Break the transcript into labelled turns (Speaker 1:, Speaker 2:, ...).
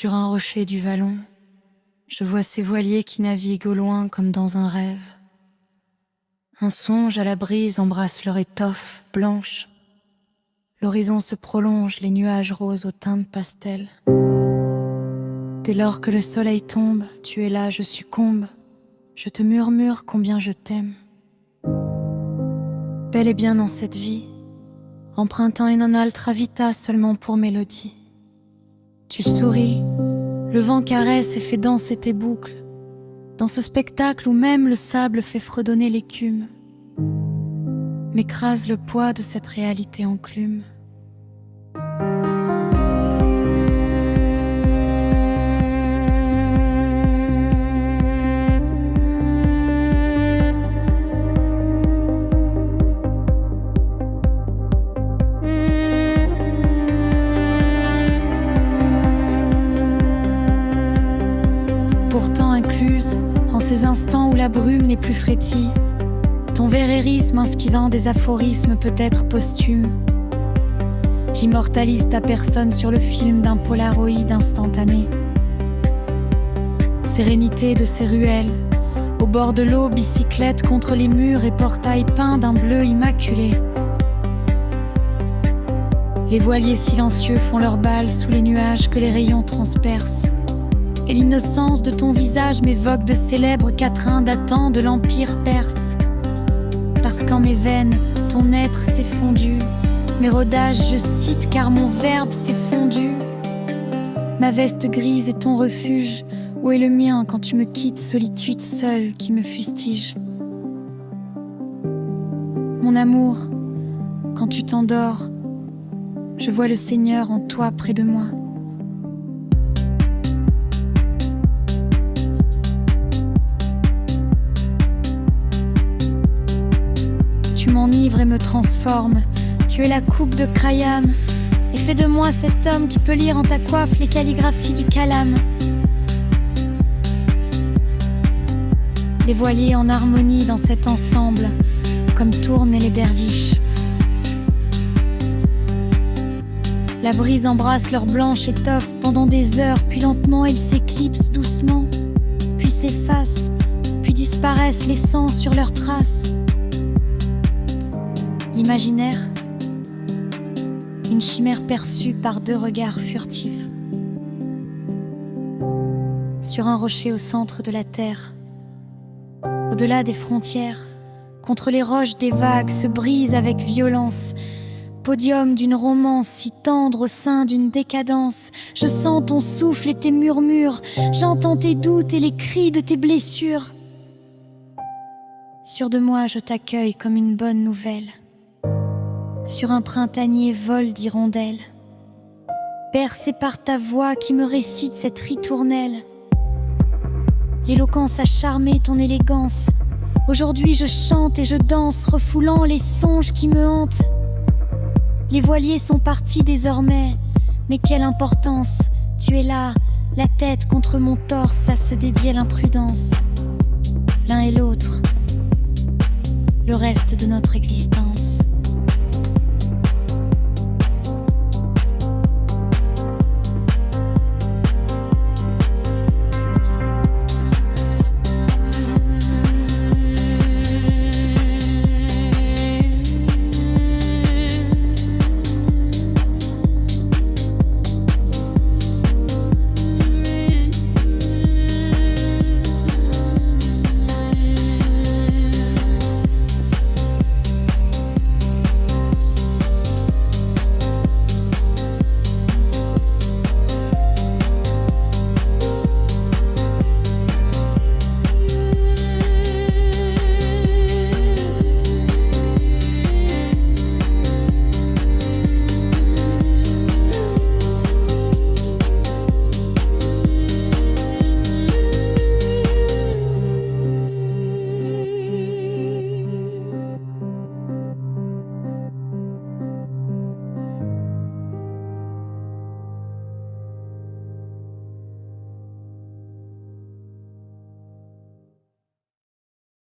Speaker 1: Sur un rocher du vallon, je vois ces voiliers qui naviguent au loin comme dans un rêve. Un songe à la brise embrasse leur étoffe blanche. L'horizon se prolonge, les nuages roses aux teintes pastel. Dès lors que le soleil tombe, tu es là, je succombe. Je te murmure combien je t'aime. Bel et bien dans cette vie, empruntant une altra vita seulement pour mélodie. Tu souris, le vent caresse et fait danser tes boucles, dans ce spectacle où même le sable fait fredonner l'écume, m'écrase le poids de cette réalité enclume. Pourtant incluse en ces instants où la brume n'est plus frétille, ton vérérisme inspirant des aphorismes peut-être posthumes. J'immortalise ta personne sur le film d'un polaroïde instantané. Sérénité de ces ruelles, au bord de l'eau, bicyclette contre les murs et portails peints d'un bleu immaculé. Les voiliers silencieux font leur bal sous les nuages que les rayons transpercent. Et l'innocence de ton visage m'évoque de célèbres quatrains datant de l'Empire perse. Parce qu'en mes veines, ton être s'est fondu. Mes rodages, je cite, car mon verbe s'est fondu. Ma veste grise est ton refuge. Où est le mien quand tu me quittes, solitude seule qui me fustige? Mon amour, quand tu t'endors, je vois le Seigneur en toi près de moi. Tu m'enivres et me transformes. Tu es la coupe de Khayyam et fais de moi cet homme qui peut lire en ta coiffe les calligraphies du calame. Les voiliers en harmonie dans cet ensemble, comme tournent les derviches. La brise embrasse leur blanche étoffe pendant des heures, puis lentement ils s'éclipsent doucement, puis s'effacent, puis disparaissent laissant sur leurs traces l'imaginaire, une chimère perçue par deux regards furtifs. Sur un rocher au centre de la terre, au-delà des frontières, contre les roches des vagues se brise avec violence, podium d'une romance si tendre au sein d'une décadence. Je sens ton souffle et tes murmures, j'entends tes doutes et les cris de tes blessures. Sûr de moi, je t'accueille comme une bonne nouvelle. Sur un printanier vol d'hirondelles, bercé par ta voix qui me récite cette ritournelle. L'éloquence a charmé ton élégance. Aujourd'hui je chante et je danse, refoulant les songes qui me hantent. Les voiliers sont partis désormais, mais quelle importance. Tu es là, la tête contre mon torse, à se dédier à l'imprudence. L'un et l'autre, le reste de notre existence.